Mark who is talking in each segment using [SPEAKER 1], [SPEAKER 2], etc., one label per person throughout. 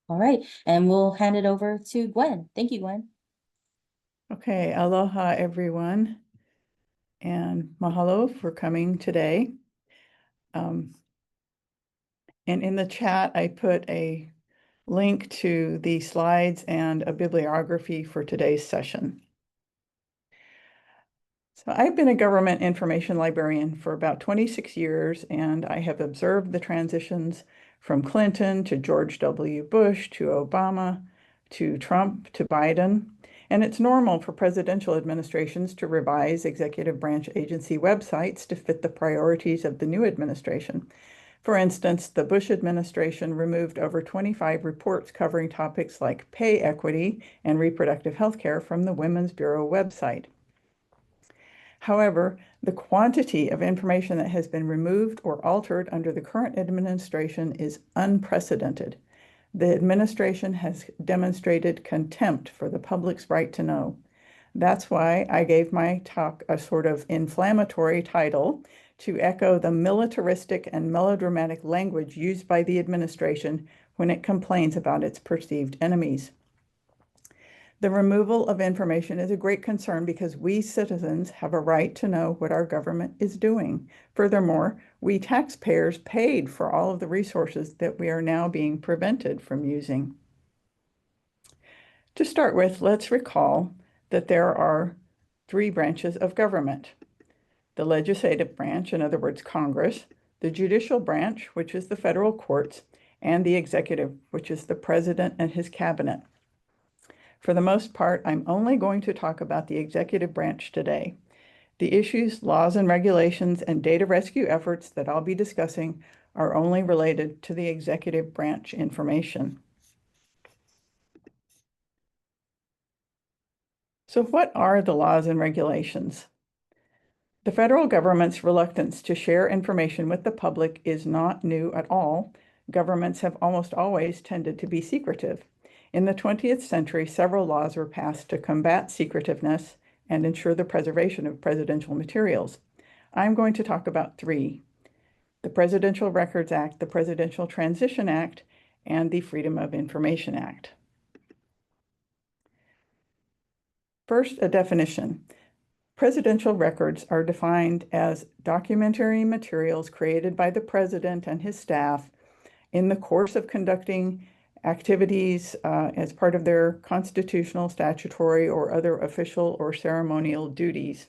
[SPEAKER 1] All right, and we'll hand it over to Gwen. Thank you, Gwen.
[SPEAKER 2] Okay, aloha everyone, and mahalo for coming today. And in the chat, I put a link to the slides and a bibliography for today's session. So I've been a government information librarian for about 26 years, and I have observed the transitions from Clinton to George W. Bush to Obama to Trump to Biden. And it's normal for presidential administrations to revise executive branch agency websites to fit the priorities of the new administration. For instance, the Bush administration removed over 25 reports covering topics like pay equity and reproductive health care from the Women's Bureau website. However, the quantity of information that has been removed or altered under the current administration is unprecedented. The administration has demonstrated contempt for the public's right to know. That's why I gave my talk a sort of inflammatory title to echo the militaristic and melodramatic language used by the administration when it complains about its perceived enemies. The removal of information is a great concern because we citizens have a right to know what our government is doing. Furthermore, we taxpayers paid for all of the resources that we are now being prevented from using. To start with, let's recall that there are three branches of government: the legislative branch, in other words, Congress, the judicial branch, which is the federal courts, and the executive, which is the president and his cabinet. For the most part, I'm only going to talk about the executive branch today. The issues, laws, and regulations and data rescue efforts that I'll be discussing are only related to the executive branch information. So what are the laws and regulations? The federal government's reluctance to share information with the public is not new at all. Governments have almost always tended to be secretive. In the 20th century, several laws were passed to combat secretiveness and ensure the preservation of presidential materials. I'm going to talk about three: the Presidential Records Act, the Presidential Transition Act, and the Freedom of Information Act. First, a definition. Presidential records are defined as documentary materials created by the president and his staff in the course of conducting activities as part of their constitutional, statutory, or other official or ceremonial duties.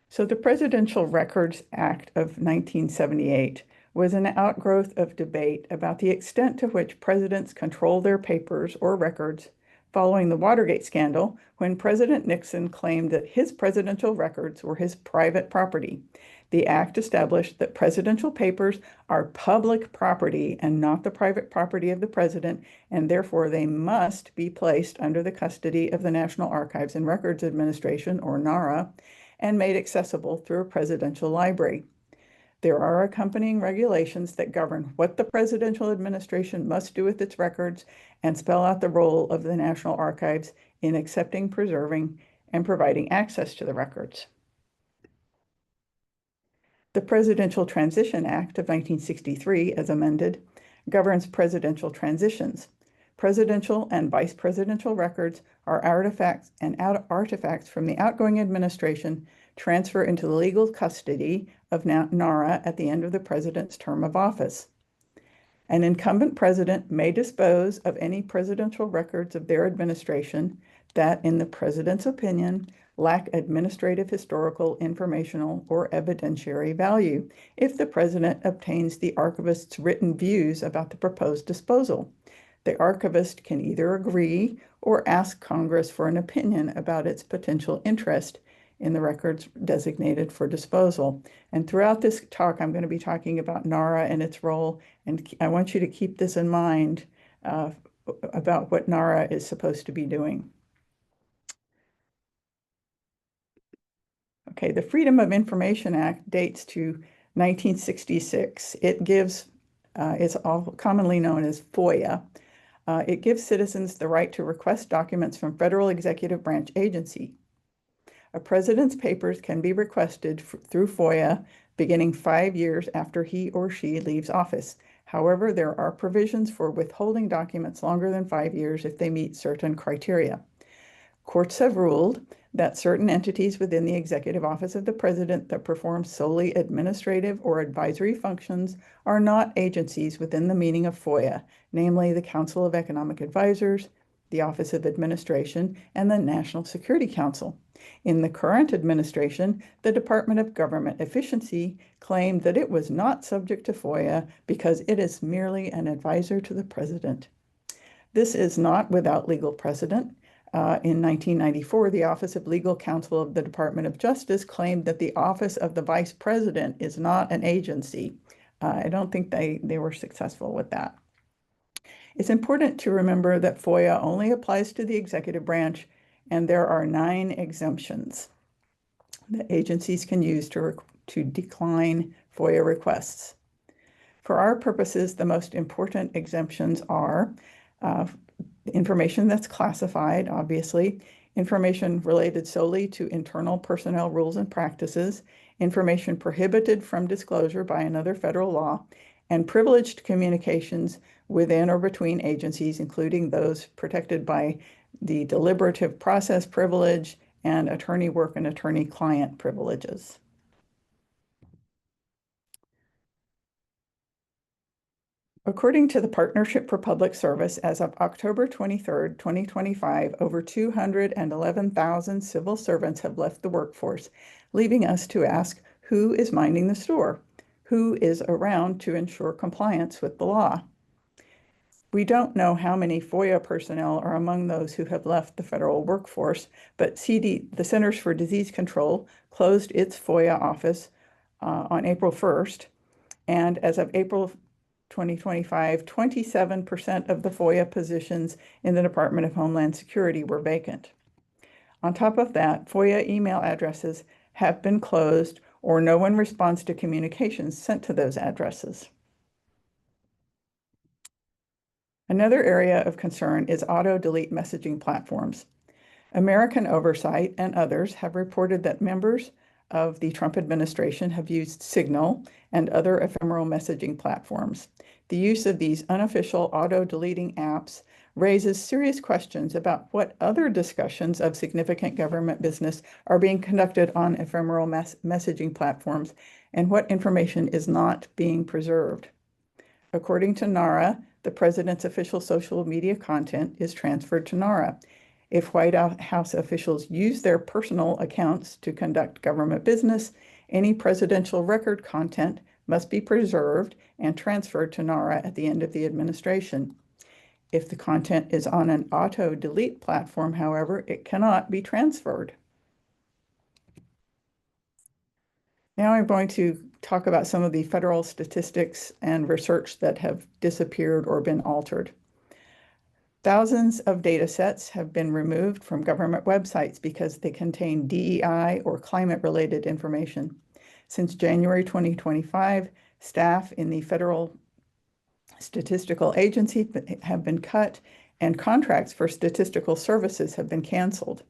[SPEAKER 2] So the Presidential Records Act of 1978 was an outgrowth of debate about the extent to which presidents control their papers or records following the Watergate scandal, when President Nixon claimed that his presidential records were his private property. The act established that presidential papers are public property and not the private property of the president, and therefore they must be placed under the custody of the National Archives and Records Administration, or NARA, and made accessible through a presidential library. There are accompanying regulations that govern what the presidential administration must do with its records and spell out the role of the National Archives in accepting, preserving, and providing access to the records. The Presidential Transition Act of 1963, as amended, governs presidential transitions. Presidential and vice presidential records are artifacts from the outgoing administration transfer into the legal custody of NARA at the end of the president's term of office. An incumbent president may dispose of any presidential records of their administration that, in the president's opinion, lack administrative, historical, informational, or evidentiary value if the president obtains the archivist's written views about the proposed disposal. The archivist can either agree or ask Congress for an opinion about its potential interest in the records designated for disposal. And throughout this talk, I'm going to be talking about NARA and its role, and I want you to keep this in mind about what NARA is supposed to be doing. Okay, the Freedom of Information Act dates to 1966. It gives, it's commonly known as FOIA. It gives citizens the right to request documents from federal executive branch agency. A president's papers can be requested through FOIA beginning 5 years after he or she leaves office. However, there are provisions for withholding documents longer than 5 years if they meet certain criteria. Courts have ruled that certain entities within the Executive Office of the President that perform solely administrative or advisory functions are not agencies within the meaning of FOIA, namely the Council of Economic Advisors, the Office of Administration, and the National Security Council. In the current administration, the Department of Government Efficiency claimed that it was not subject to FOIA because it is merely an advisor to the President. This is not without legal precedent. In 1994, the Office of Legal Counsel of the Department of Justice claimed that the Office of the Vice President is not an agency. I don't think they were successful with that. It's important to remember that FOIA only applies to the executive branch, and there are 9 exemptions that agencies can use to decline FOIA requests. For our purposes, the most important exemptions are information that's classified, obviously, information related solely to internal personnel rules and practices, information prohibited from disclosure by another federal law, and privileged communications within or between agencies, including those protected by the deliberative process privilege and attorney work and attorney-client privileges. According to the Partnership for Public Service, as of October 23, 2025, over 211,000 civil servants have left the workforce, leaving us to ask, who is minding the store? Who is around to ensure compliance with the law? We don't know how many FOIA personnel are among those who have left the federal workforce, but the Centers for Disease Control closed its FOIA office on April 1st, and as of April 2025, 27% of the FOIA positions in the Department of Homeland Security were vacant. On top of that, FOIA email addresses have been closed or no one responds to communications sent to those addresses. Another area of concern is auto-delete messaging platforms. American Oversight and others have reported that members of the Trump administration have used Signal and other ephemeral messaging platforms. The use of these unofficial auto-deleting apps raises serious questions about what other discussions of significant government business are being conducted on ephemeral messaging platforms and what information is not being preserved. According to NARA, the president's official social media content is transferred to NARA. If White House officials use their personal accounts to conduct government business, any presidential record content must be preserved and transferred to NARA at the end of the administration. If the content is on an auto-delete platform, however, it cannot be transferred. Now I'm going to talk about some of the federal statistics and research that have disappeared or been altered. Thousands of data sets have been removed from government websites because they contain DEI or climate-related information. Since January 2025, staff in the Federal Statistical Agency have been cut, and contracts for statistical services have been canceled.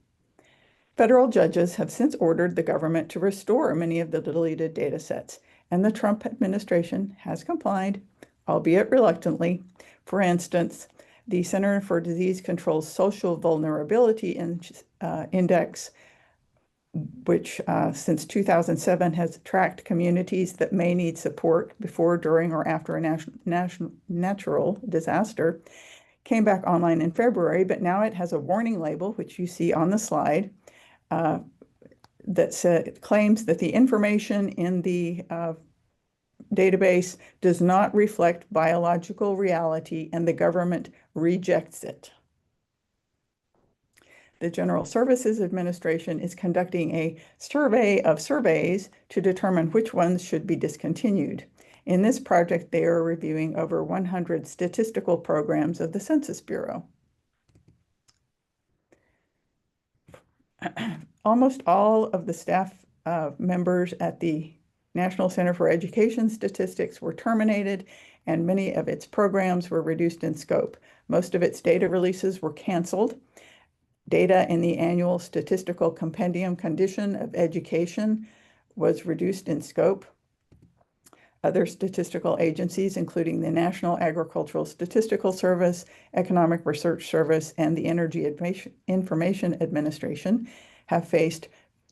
[SPEAKER 2] Federal judges have since ordered the government to restore many of the deleted data sets, and the Trump administration has complied, albeit reluctantly. For instance, the Center for Disease Control's Social Vulnerability Index, which since 2007 has tracked communities that may need support before, during, or after a natural disaster, came back online in February, but now it has a warning label, which you see on the slide, that claims that the information in the database does not reflect biological reality and the government rejects it. The General Services Administration is conducting a survey of surveys to determine which ones should be discontinued. In this project, they are reviewing over 100 statistical programs of the Census Bureau. Almost all of the staff members at the National Center for Education Statistics were terminated, and many of its programs were reduced in scope. Most of its data releases were canceled. Data in the annual statistical compendium condition of education was reduced in scope. Other statistical agencies, including the National Agricultural Statistical Service, Economic Research Service, and the Energy Information Administration, have faced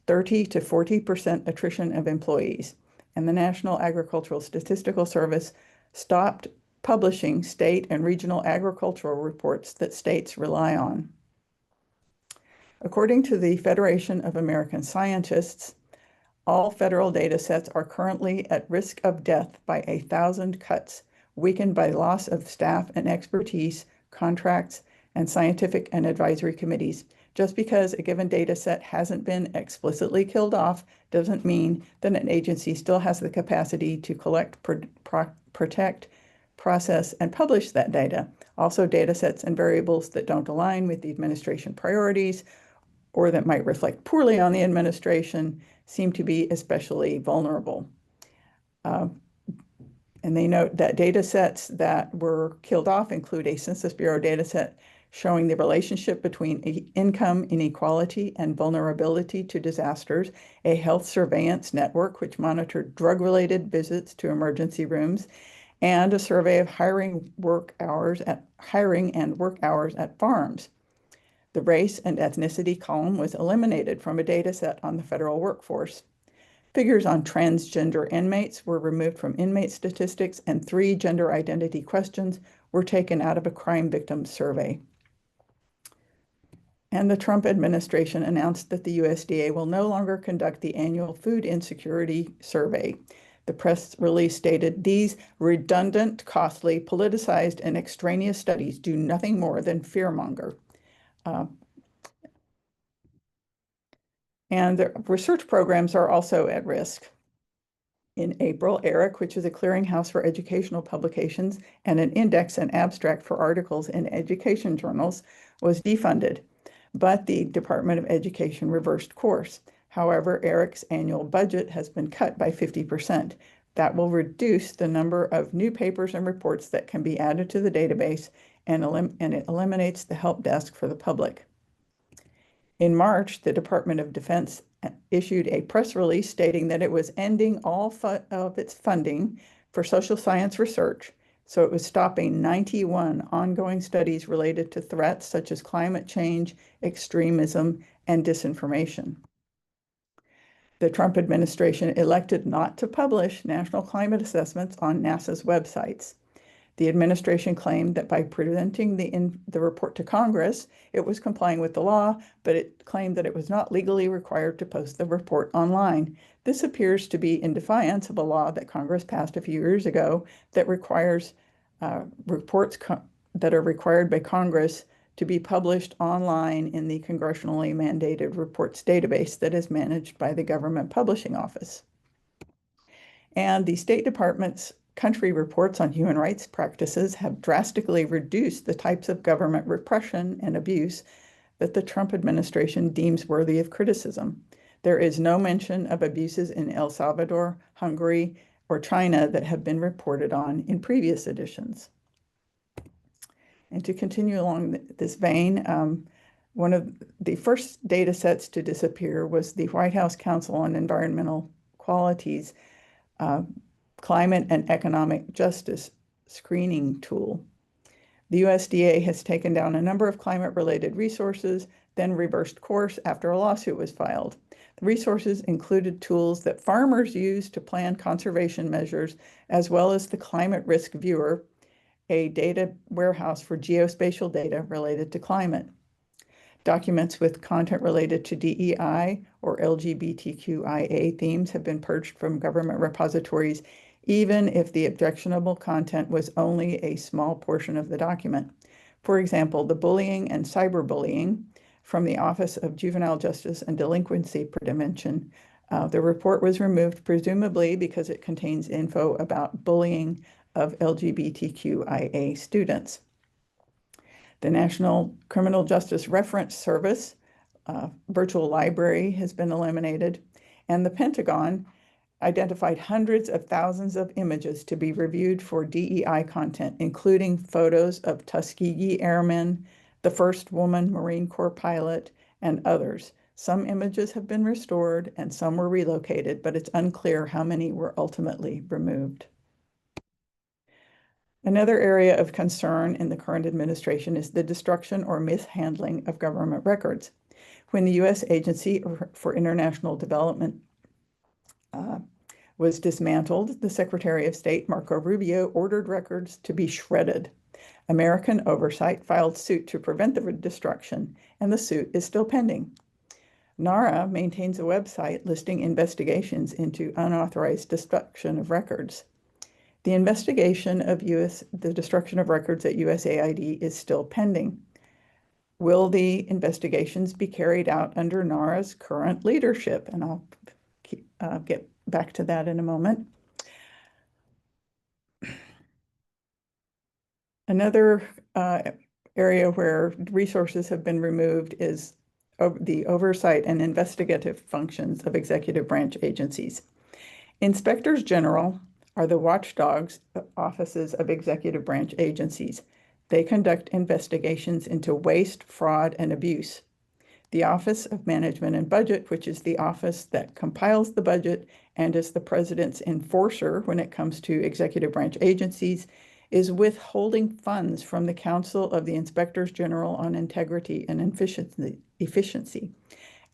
[SPEAKER 2] 30 to 40% attrition of employees. And the National Agricultural Statistical Service stopped publishing state and regional agricultural reports that states rely on. According to the Federation of American Scientists, all federal data sets are currently at risk of death by 1,000 cuts, weakened by loss of staff and expertise, contracts, and scientific and advisory committees. Just because a given data set hasn't been explicitly killed off doesn't mean that an agency still has the capacity to collect, protect, process, and publish that data. Also, data sets and variables that don't align with the administration priorities or that might reflect poorly on the administration seem to be especially vulnerable. And they note that data sets that were killed off include a Census Bureau data set showing the relationship between income inequality and vulnerability to disasters, a health surveillance network which monitored drug-related visits to emergency rooms, and a survey of hiring and work hours at farms. The race and ethnicity column was eliminated from a data set on the federal workforce. Figures on transgender inmates were removed from inmate statistics, and 3 gender identity questions were taken out of a crime victim survey. And the Trump administration announced that the USDA will no longer conduct the annual food insecurity survey. The press release stated, "These redundant, costly, politicized, and extraneous studies do nothing more than fearmonger." And the research programs are also at risk. In April, ERIC, which is a clearinghouse for educational publications and an index and abstract for articles in education journals, was defunded, but the Department of Education reversed course. However, ERIC's annual budget has been cut by 50%. That will reduce the number of new papers and reports that can be added to the database, and it eliminates the help desk for the public. In March, the Department of Defense issued a press release stating that it was ending all of its funding for social science research, so it was stopping 91 ongoing studies related to threats such as climate change, extremism, and disinformation. The Trump administration elected not to publish national climate assessments on NASA's websites. The administration claimed that by presenting the report to Congress, it was complying with the law, but it claimed that it was not legally required to post the report online. This appears to be in defiance of a law that Congress passed a few years ago that requires reports that are required by Congress to be published online in the congressionally mandated reports database that is managed by the Government Publishing Office. And the State Department's country reports on human rights practices have drastically reduced the types of government repression and abuse that the Trump administration deems worthy of criticism. There is no mention of abuses in El Salvador, Hungary, or China that have been reported on in previous editions. And to continue along this vein, one of the first data sets to disappear was the White House Council on Environmental Quality's Climate and Economic Justice Screening Tool. The USDA has taken down a number of climate-related resources, then reversed course after a lawsuit was filed. The resources included tools that farmers use to plan conservation measures, as well as the Climate Risk Viewer, a data warehouse for geospatial data related to climate. Documents with content related to DEI or LGBTQIA themes have been purged from government repositories, even if the objectionable content was only a small portion of the document. For example, the bullying and cyberbullying from the Office of Juvenile Justice and Delinquency Prevention. The report was removed, presumably because it contains info about bullying of LGBTQIA students. The National Criminal Justice Reference Service virtual library has been eliminated, and the Pentagon identified hundreds of thousands of images to be reviewed for DEI content, including photos of Tuskegee Airmen, the first woman Marine Corps pilot, and others. Some images have been restored and some were relocated, but it's unclear how many were ultimately removed. Another area of concern in the current administration is the destruction or mishandling of government records. When the U.S. Agency for International Development was dismantled, the Secretary of State, Marco Rubio, ordered records to be shredded. American Oversight filed suit to prevent the destruction, and the suit is still pending. NARA maintains a website listing investigations into unauthorized destruction of records. The investigation of the destruction of records at USAID is still pending. Will the investigations be carried out under NARA's current leadership? And I'll get back to that in a moment. Another area where resources have been removed is the oversight and investigative functions of executive branch agencies. Inspectors general are the watchdogs offices of executive branch agencies. They conduct investigations into waste, fraud, and abuse. The Office of Management and Budget, which is the office that compiles the budget and is the president's enforcer when it comes to executive branch agencies, is withholding funds from the Council of the Inspectors General on Integrity and Efficiency.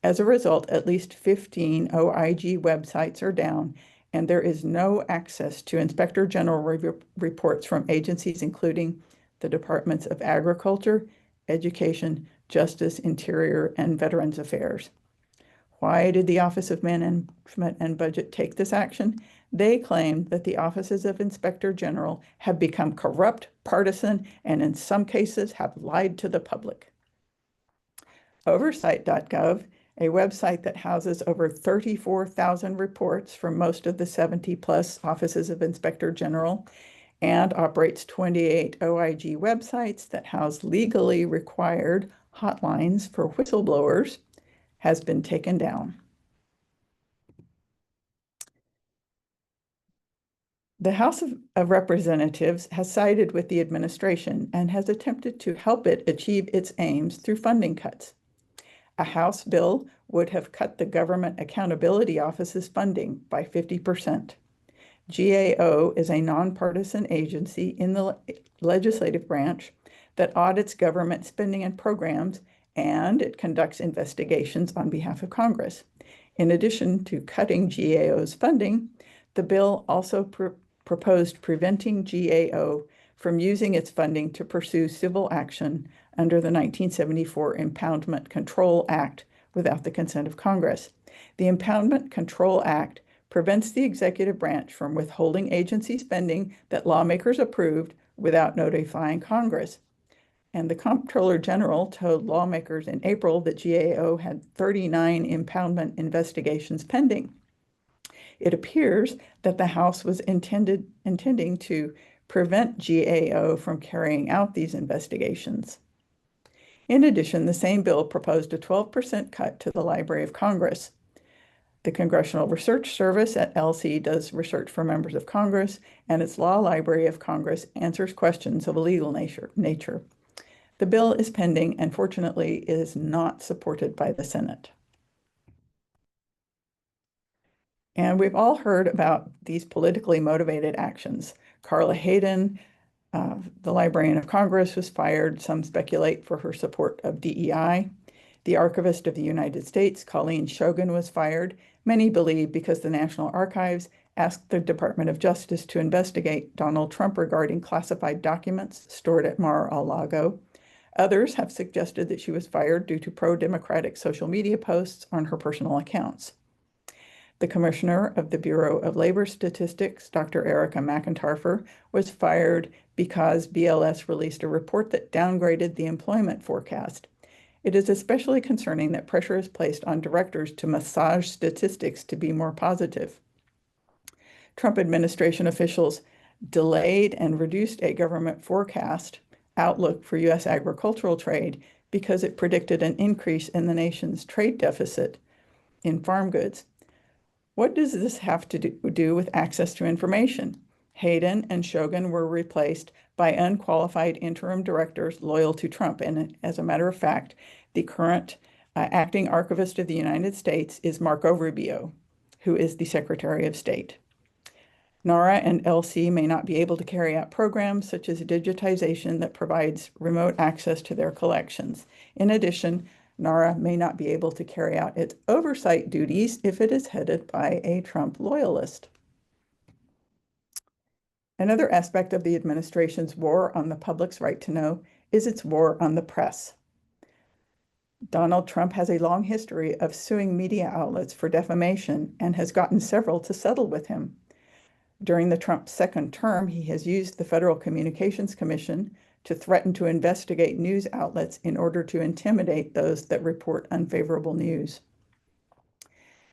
[SPEAKER 2] As a result, at least 15 OIG websites are down, and there is no access to Inspector General reports from agencies including the Departments of Agriculture, Education, Justice, Interior, and Veterans Affairs. Why did the Office of Management and Budget take this action? They claimed that the offices of Inspector General have become corrupt, partisan, and in some cases have lied to the public. Oversight.gov, a website that houses over 34,000 reports from most of the 70+ offices of Inspector General, and operates 28 OIG websites that house legally required hotlines for whistleblowers, has been taken down. The House of Representatives has sided with the administration and has attempted to help it achieve its aims through funding cuts. A House bill would have cut the Government Accountability Office's funding by 50%. GAO is a nonpartisan agency in the legislative branch that audits government spending and programs, and it conducts investigations on behalf of Congress. In addition to cutting GAO's funding, the bill also proposed preventing GAO from using its funding to pursue civil action under the 1974 Impoundment Control Act without the consent of Congress. The Impoundment Control Act prevents the executive branch from withholding agency spending that lawmakers approved without notifying Congress. And the Comptroller General told lawmakers in April that GAO had 39 impoundment investigations pending. It appears that the House was intending to prevent GAO from carrying out these investigations. In addition, the same bill proposed a 12% cut to the Library of Congress. The Congressional Research Service at LC does research for members of Congress, and its Law Library of Congress answers questions of a legal nature. The bill is pending and fortunately is not supported by the Senate. And we've all heard about these politically motivated actions. Carla Hayden, the Librarian of Congress, was fired. Some speculate for her support of DEI. The Archivist of the United States, Colleen Shogan, was fired. Many believe because the National Archives asked the Department of Justice to investigate Donald Trump regarding classified documents stored at Mar-a-Lago. Others have suggested that she was fired due to pro-democratic social media posts on her personal accounts. The Commissioner of the Bureau of Labor Statistics, Dr. Erica McIntarfer, was fired because BLS released a report that downgraded the employment forecast. It is especially concerning that pressure is placed on directors to massage statistics to be more positive. Trump administration officials delayed and reduced a government forecast outlook for U.S. agricultural trade because it predicted an increase in the nation's trade deficit in farm goods. What does this have to do with access to information? Hayden and Shogan were replaced by unqualified interim directors loyal to Trump. And as a matter of fact, the current acting archivist of the United States is Marco Rubio, who is the Secretary of State. NARA and LC may not be able to carry out programs such as digitization that provides remote access to their collections. In addition, NARA may not be able to carry out its oversight duties if it is headed by a Trump loyalist. Another aspect of the administration's war on the public's right to know is its war on the press. Donald Trump has a long history of suing media outlets for defamation and has gotten several to settle with him. During the Trump second term, he has used the Federal Communications Commission to threaten to investigate news outlets in order to intimidate those that report unfavorable news.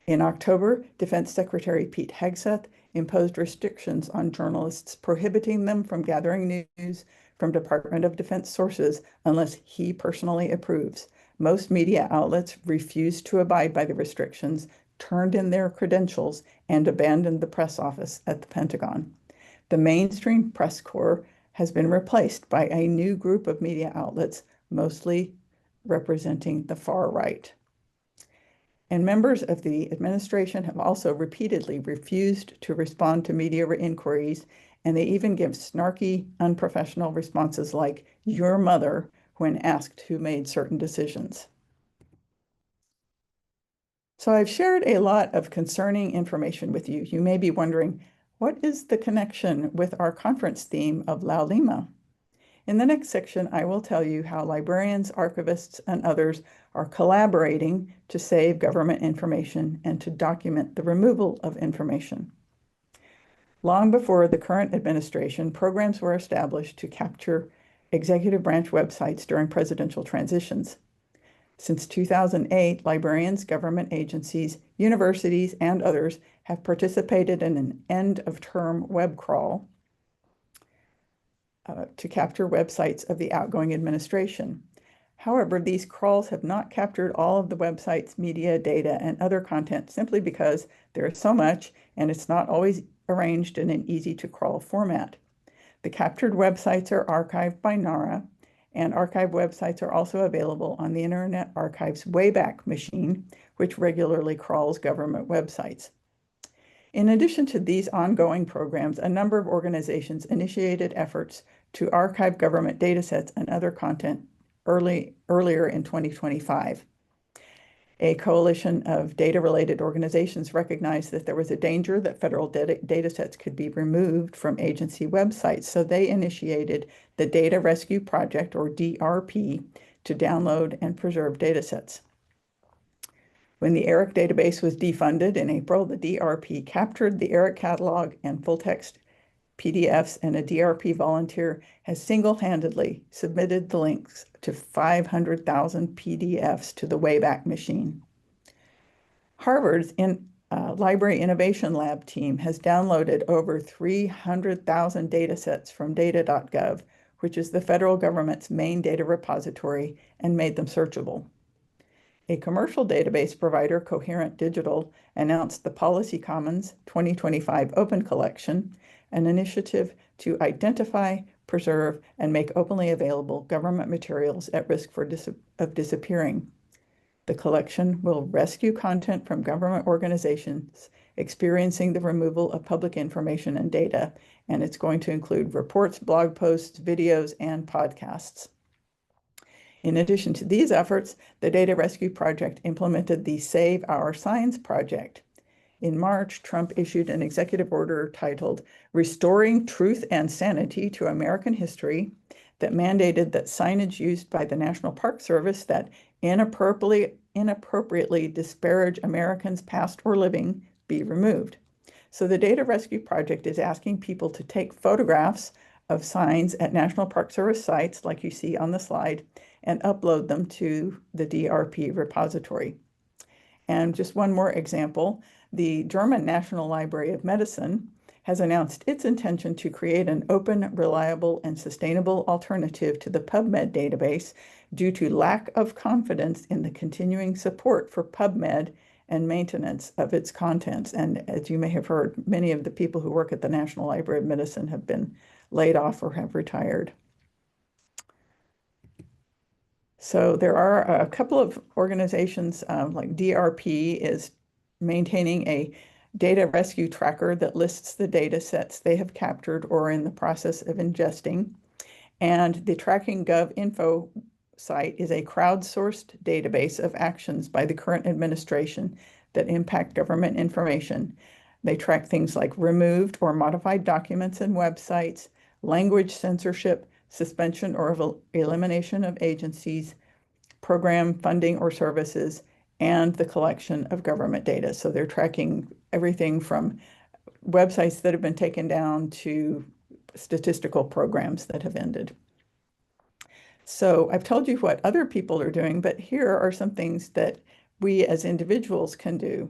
[SPEAKER 2] In October, Defense Secretary Pete Hegseth imposed restrictions on journalists, prohibiting them from gathering news from Department of Defense sources unless he personally approves. Most media outlets refused to abide by the restrictions, turned in their credentials, and abandoned the press office at the Pentagon. The mainstream press corps has been replaced by a new group of media outlets, mostly representing the far right. And members of the administration have also repeatedly refused to respond to media inquiries, and they even give snarky, unprofessional responses like "your mother" when asked who made certain decisions. So I've shared a lot of concerning information with you. You may be wondering, what is the connection with our conference theme of Laulima? In the next section, I will tell you how librarians, archivists, and others are collaborating to save government information and to document the removal of information. Long before the current administration, programs were established to capture executive branch websites during presidential transitions. Since 2008, librarians, government agencies, universities, and others have participated in an end-of-term web crawl to capture websites of the outgoing administration. However, these crawls have not captured all of the website's media, data, and other content simply because there is so much and it's not always arranged in an easy-to-crawl format. The captured websites are archived by NARA, and archive websites are also available on the Internet Archive's Wayback Machine, which regularly crawls government websites. In addition to these ongoing programs, a number of organizations initiated efforts to archive government datasets and other content earlier in 2025. A coalition of data-related organizations recognized that there was a danger that federal datasets could be removed from agency websites, so they initiated the Data Rescue Project, or DRP, to download and preserve datasets. When the ERIC database was defunded in April, the DRP captured the ERIC catalog and full-text PDFs, and a DRP volunteer has single-handedly submitted the links to 500,000 PDFs to the Wayback Machine. Harvard's Library Innovation Lab team has downloaded over 300,000 datasets from data.gov, which is the federal government's main data repository, and made them searchable. A commercial database provider, Coherent Digital, announced the Policy Commons 2025 Open Collection, an initiative to identify, preserve, and make openly available government materials at risk of disappearing. The collection will rescue content from government organizations experiencing the removal of public information and data, and it's going to include reports, blog posts, videos, and podcasts. In addition to these efforts, the Data Rescue Project implemented the Save Our Signs project. In March, Trump issued an executive order titled "Restoring Truth and Sanity to American History" that mandated that signage used by the National Park Service that inappropriately disparage Americans past or living be removed. So the Data Rescue Project is asking people to take photographs of signs at National Park Service sites, like you see on the slide, and upload them to the DRP repository. And just one more example, the German National Library of Medicine has announced its intention to create an open, reliable, and sustainable alternative to the PubMed database due to lack of confidence in the continuing support for PubMed and maintenance of its contents. And as you may have heard, many of the people who work at the National Library of Medicine have been laid off or have retired. So there are a couple of organizations, like DRP is maintaining a data rescue tracker that lists the data sets they have captured or are in the process of ingesting. And the Tracking Gov info site is a crowdsourced database of actions by the current administration that impact government information. They track things like removed or modified documents and websites, language censorship, suspension or elimination of agencies, program funding or services, and the collection of government data. So they're tracking everything from websites that have been taken down to statistical programs that have ended. So I've told you what other people are doing, but here are some things that we as individuals can do.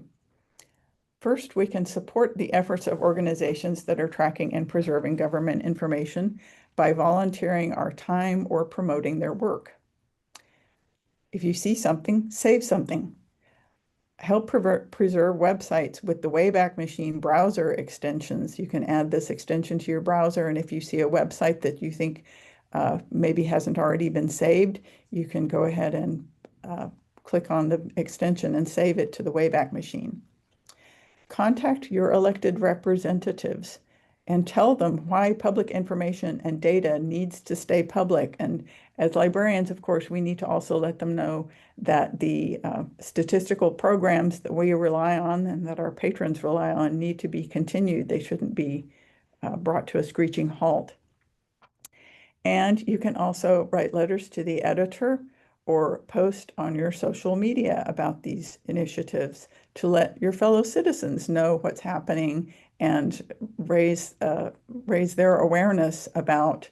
[SPEAKER 2] First, we can support the efforts of organizations that are tracking and preserving government information by volunteering our time or promoting their work. If you see something, save something. Help preserve websites with the Wayback Machine browser extensions. You can add this extension to your browser, and if you see a website that you think maybe hasn't already been saved, you can go ahead and click on the extension and save it to the Wayback Machine. Contact your elected representatives and tell them why public information and data needs to stay public. And as librarians, of course, we need to also let them know that the statistical programs that we rely on and that our patrons rely on need to be continued. They shouldn't be brought to a screeching halt. And you can also write letters to the editor or post on your social media about these initiatives to let your fellow citizens know what's happening and raise their awareness about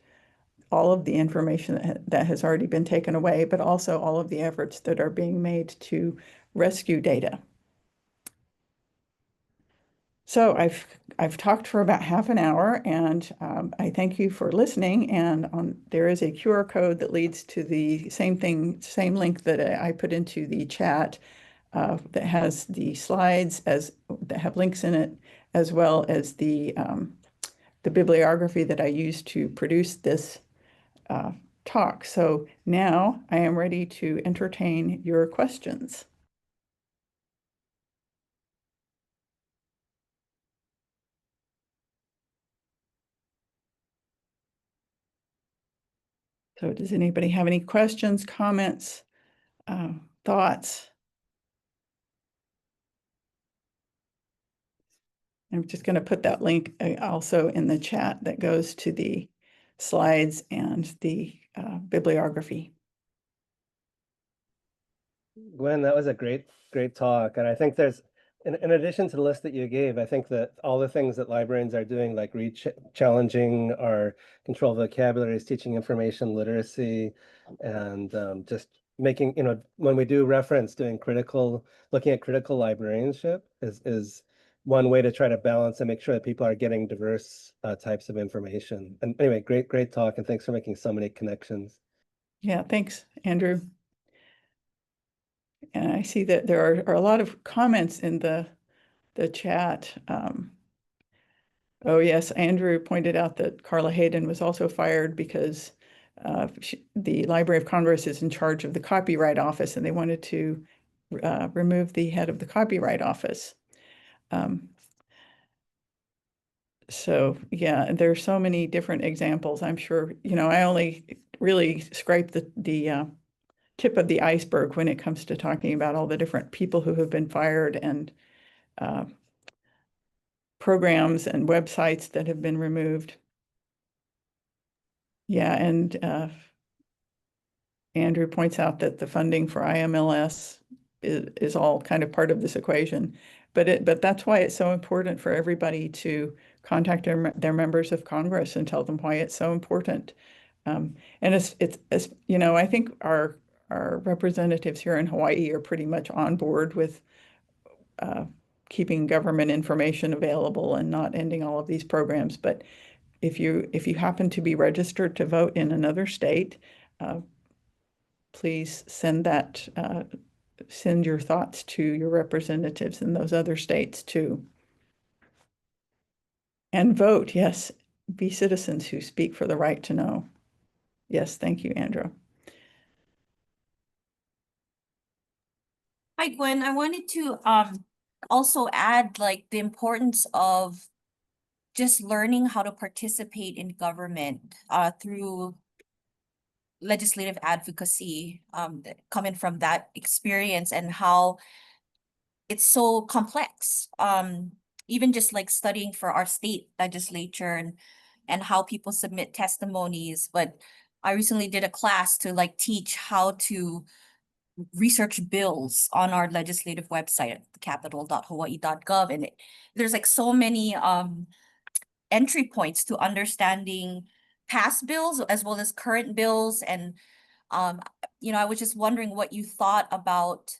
[SPEAKER 2] all of the information that has already been taken away, but also all of the efforts that are being made to rescue data. So I've talked for about half an hour, and I thank you for listening. And there is a QR code that leads to the same link that I put into the chat that has the slides that have links in it, as well as the bibliography that I used to produce this talk. So now I am ready to entertain your questions. So does anybody have any questions, comments, thoughts? I'm just going to put that link also in the chat that goes to the slides and the bibliography.
[SPEAKER 3] Gwen, that was a great talk. And I think there's, in addition to the list that you gave, I think that all the things that librarians are doing, like challenging our control vocabularies, teaching information literacy, and just making, when we do reference looking at critical librarianship is one way to try to balance and make sure that people are getting diverse types of information. And anyway, great talk, and thanks for making so many connections.
[SPEAKER 2] Yeah, thanks, Andrew. And I see that there are a lot of comments in the chat. Oh yes, Andrew pointed out that Carla Hayden was also fired because the Library of Congress is in charge of the Copyright Office, and they wanted to remove the head of the Copyright Office. So yeah, there are so many different examples. I'm sure, I only really scraped the tip of the iceberg when it comes to talking about all the different people who have been fired and programs and websites that have been removed. Yeah, and Andrew points out that the funding for IMLS is all kind of part of this equation, but that's why it's so important for everybody to contact their members of Congress and tell them why it's so important. And it's I think our representatives here in Hawaii are pretty much on board with keeping government information available and not ending all of these programs. But if you happen to be registered to vote in another state, please send your thoughts to your representatives in those other states too. And vote, yes, be citizens who speak for the right to know. Yes, thank you, Andrew.
[SPEAKER 4] Hi, Gwen. I wanted to also add like the importance of just learning how to participate in government through legislative advocacy, coming from that experience and how it's so complex. Even just like studying for our state legislature and how people submit testimonies. But I recently did a class to like teach how to research bills on our legislative website at capital.hawaii.gov. And there's like so many entry points to understanding past bills as well as current bills. And I was just wondering what you thought about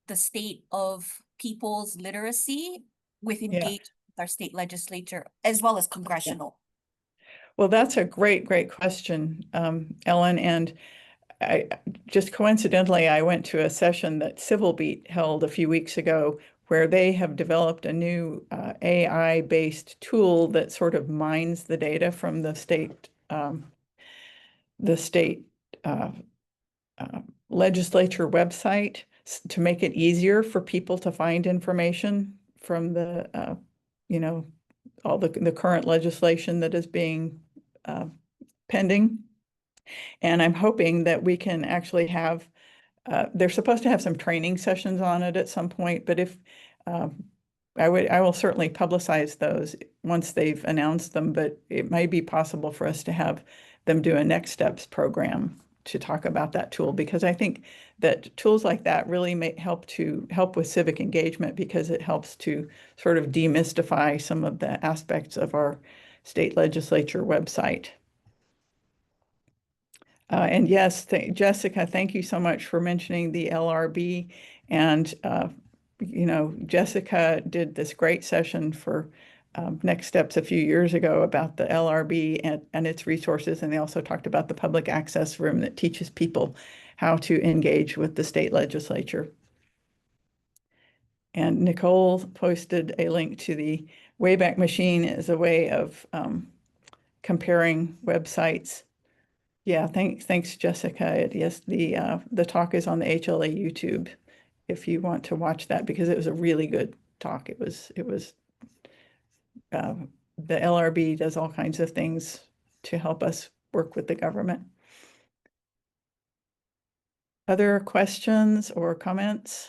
[SPEAKER 4] the state of people's literacy with engagement with our state legislature as well as congressional.
[SPEAKER 2] Well, that's a great question, Ellen. And I just coincidentally, I went to a session that Civil Beat held a few weeks ago where they have developed a new AI-based tool that sort of mines the data from the state legislature website to make it easier for people to find information from the, all the current legislation that is being pending. And I'm hoping that we can actually have, they're supposed to have some training sessions on it at some point, but if, I will certainly publicize those once they've announced them, but it might be possible for us to have them do a next steps program to talk about that tool, because I think that tools like that really may help with civic engagement, because it helps to sort of demystify some of the aspects of our state legislature website. And yes, Jessica, thank you so much for mentioning the LRB. And, Jessica did this great session for Next Steps a few years ago about the LRB and its resources. And they also talked about the public access room that teaches people how to engage with the state legislature. And Nicole posted a link to the Wayback Machine as a way of comparing websites. Yeah, thanks, Jessica. Yes, the talk is on the HLA YouTube if you want to watch that, because it was a really good talk. It was the LRB does all kinds of things to help us work with the government. Other questions or comments?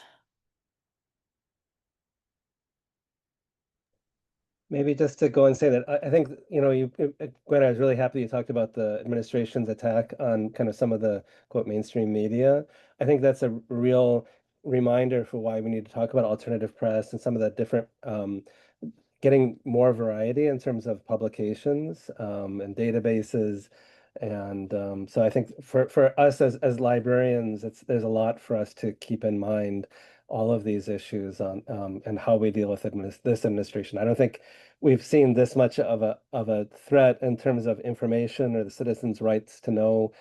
[SPEAKER 3] Maybe just to go and say that I think, Gwen, I was really happy you talked about the administration's attack on kind of some of the quote mainstream media. I think that's a real reminder for why we need to talk about alternative press and some of the different getting more variety in terms of publications and databases. And so I think for us as librarians, there's a lot for us to keep in mind, all of these issues on and how we deal with this administration. I don't think we've seen this much of a threat in terms of information or the citizens' rights to know.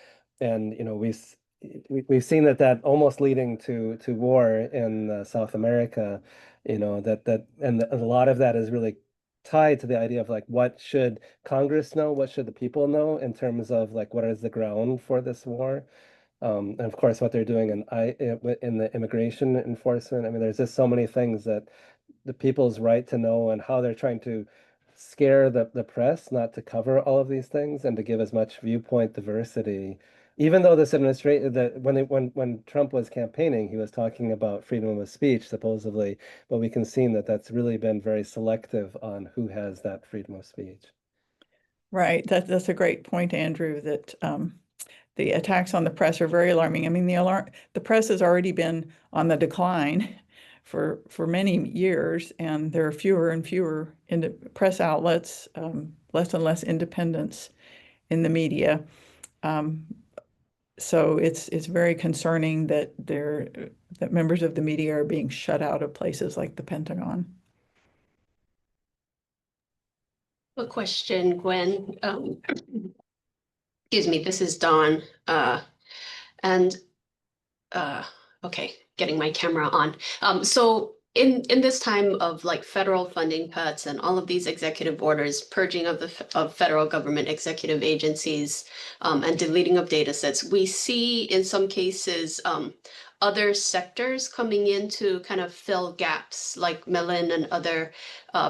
[SPEAKER 3] And we've seen that almost leading to war in South America. And a lot of that is really tied to the idea of like, what should Congress know? What should the people know in terms of like, what is the ground for this war? And of course, what they're doing in the immigration enforcement. I mean, there's just so many things that the people's right to know, and how they're trying to scare the press not to cover all of these things and to give as much viewpoint diversity. Even though this administration, when Trump was campaigning, he was talking about freedom of speech, supposedly, but we can see that that's really been very selective on who has that freedom of speech.
[SPEAKER 2] Right. That's a great point, Andrew, that the attacks on the press are very alarming. I mean, the press has already been on the decline for many years, and there are fewer and fewer press outlets, less and less independence in the media. So it's very concerning that members of the media are being shut out of places like the Pentagon.
[SPEAKER 5] A question, Gwen. Excuse me, this is Dawn. Okay, getting my camera on. So in this time of like federal funding cuts and all of these executive orders, purging of federal government executive agencies, and deleting of data sets, we see in some cases other sectors coming in to kind of fill gaps, like Mellon and other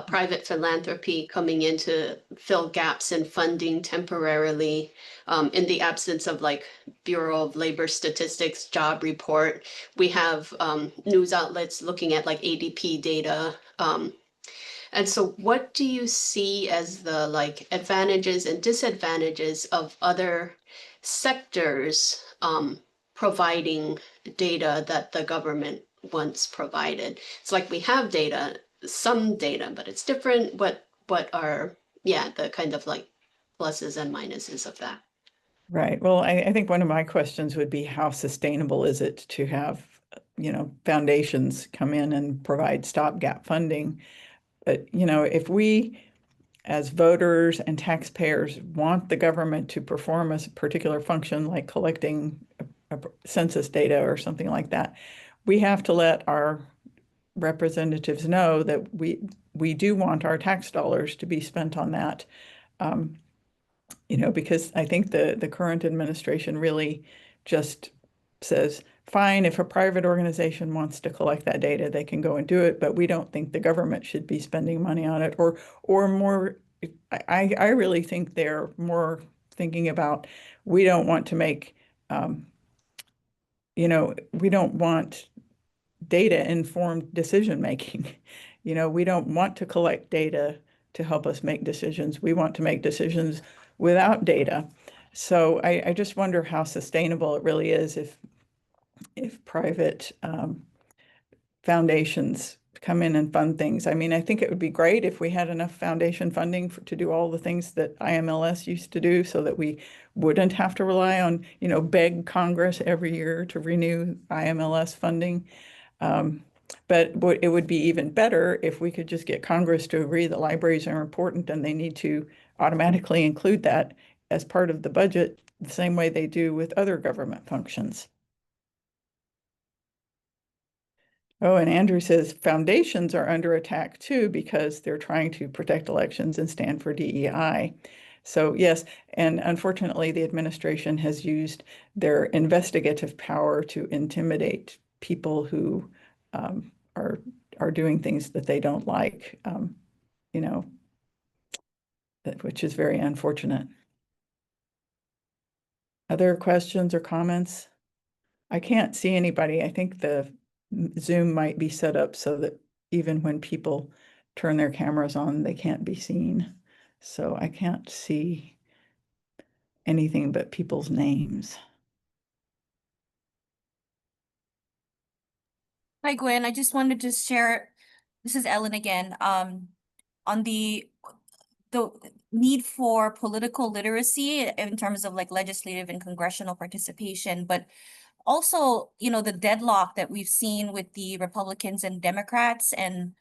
[SPEAKER 5] private philanthropy coming in to fill gaps in funding temporarily in the absence of like Bureau of Labor Statistics job report. We have news outlets looking at like ADP data. And so what do you see as the like advantages and disadvantages of other sectors providing data that the government once provided? It's like we have data, some data, but it's different. What are, yeah, the kind of like pluses and minuses of that?
[SPEAKER 2] Right. Well, I think one of my questions would be how sustainable is it to have, foundations come in and provide stopgap funding? But, if we as voters and taxpayers want the government to perform a particular function like collecting a census data or something like that, we have to let our representatives know that we do want our tax dollars to be spent on that. Because I think the current administration really just says, fine, if a private organization wants to collect that data, they can go and do it, but we don't think the government should be spending money on it. Or more, I really think they're more thinking about, we don't want to make, we don't want data-informed decision making. We don't want to collect data to help us make decisions. We want to make decisions without data. So I just wonder how sustainable it really is if private foundations come in and fund things. I mean, I think it would be great if we had enough foundation funding to do all the things that IMLS used to do, so that we wouldn't have to rely on, beg Congress every year to renew IMLS funding. But it would be even better if we could just get Congress to agree that libraries are important and they need to automatically include that as part of the budget, the same way they do with other government functions. Oh, and Andrew says foundations are under attack too, because they're trying to protect elections and stand for DEI. So yes, and unfortunately, the administration has used their investigative power to intimidate people who are doing things that they don't like, which is very unfortunate. Other questions or comments? I can't see anybody. I think the Zoom might be set up so that even when people turn their cameras on, they can't be seen. So I can't see anything but people's names.
[SPEAKER 4] Hi, Gwen. I just wanted to share, this is Ellen again, on the need for political literacy in terms of like legislative and congressional participation, but also, the deadlock that we've seen with the Republicans and Democrats. And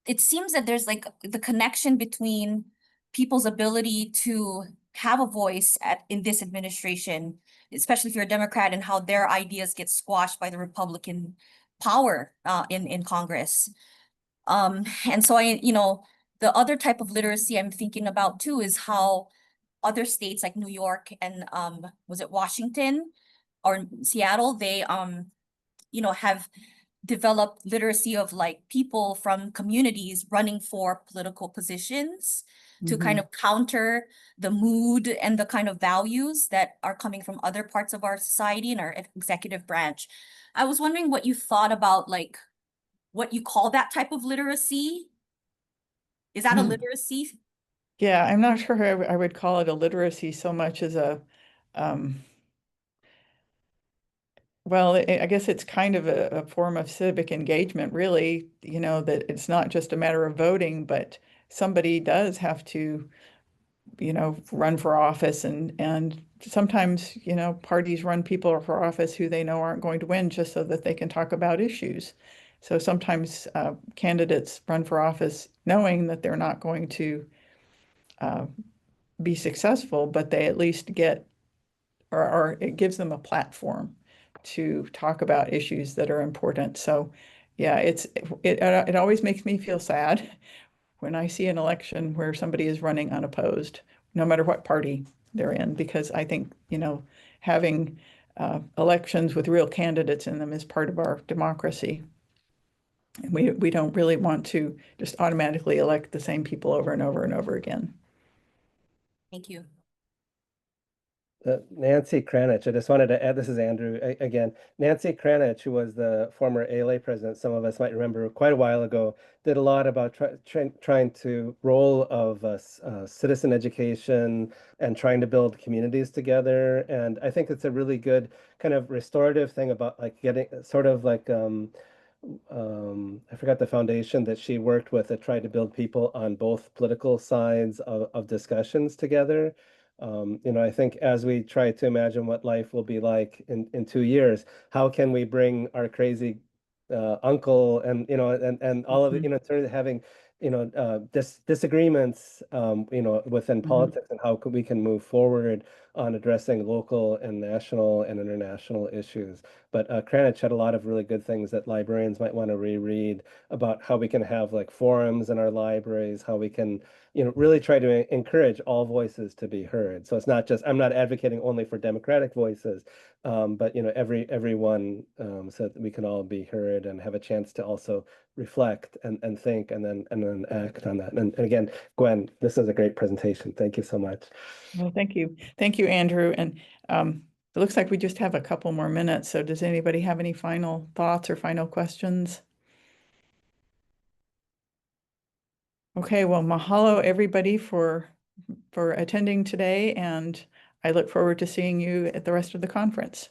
[SPEAKER 4] it seems that there's like the connection between people's ability to have a voice in this administration, especially if you're a Democrat, and how their ideas get squashed by the Republican power in Congress. And so the other type of literacy I'm thinking about too is how other states like New York and was it Washington or Seattle, they have developed literacy of like people from communities running for political positions to kind of counter the mood and the kind of values that are coming from other parts of our society and our executive branch. I was wondering what you thought about like what you call that type of literacy. Is that a literacy?
[SPEAKER 2] Yeah, I'm not sure I would call it a literacy so much as a, well, I guess it's kind of a form of civic engagement, really, that it's not just a matter of voting, but somebody does have to, run for office, and sometimes, parties run people for office who they know aren't going to win just so that they can talk about issues. So sometimes candidates run for office knowing that they're not going to be successful, but they at least get, or it gives them a platform to talk about issues that are important. So yeah, it always makes me feel sad when I see an election where somebody is running unopposed, no matter what party they're in, because I think, having elections with real candidates in them is part of our democracy. And we don't really want to just automatically elect the same people over and over and over again.
[SPEAKER 4] Thank you.
[SPEAKER 3] Nancy Kranich, I just wanted to add, this is Andrew again. Nancy Kranich, who was the former ALA president, some of us might remember quite a while ago, did a lot about trying to role of citizen education and trying to build communities together. And I think it's a really good kind of restorative thing about like getting sort of like I forgot the foundation that she worked with that tried to build people on both political sides of discussions together. You know, I think as we try to imagine what life will be like in 2 years, how can we bring our crazy uncle and, you know, and all of it, you know, sort of having, you know, disagreements, you know, within politics and how we can move forward on addressing local and national and international issues. But Kranich had a lot of really good things that librarians might want to reread about how we can have like forums in our libraries, how we can, you know, really try to encourage all voices to be heard. So it's not just, I'm not advocating only for democratic voices, but, you know, everyone, so that we can all be heard and have a chance to also reflect and think and then act on that. And again, Gwen, this is a great presentation. Thank you so much.
[SPEAKER 2] Well, thank you. Thank you, Andrew. And it looks like we just have a couple more minutes. So does anybody have any final thoughts or final questions? Okay, well, mahalo everybody for attending today, and I look forward to seeing you at the rest of the conference.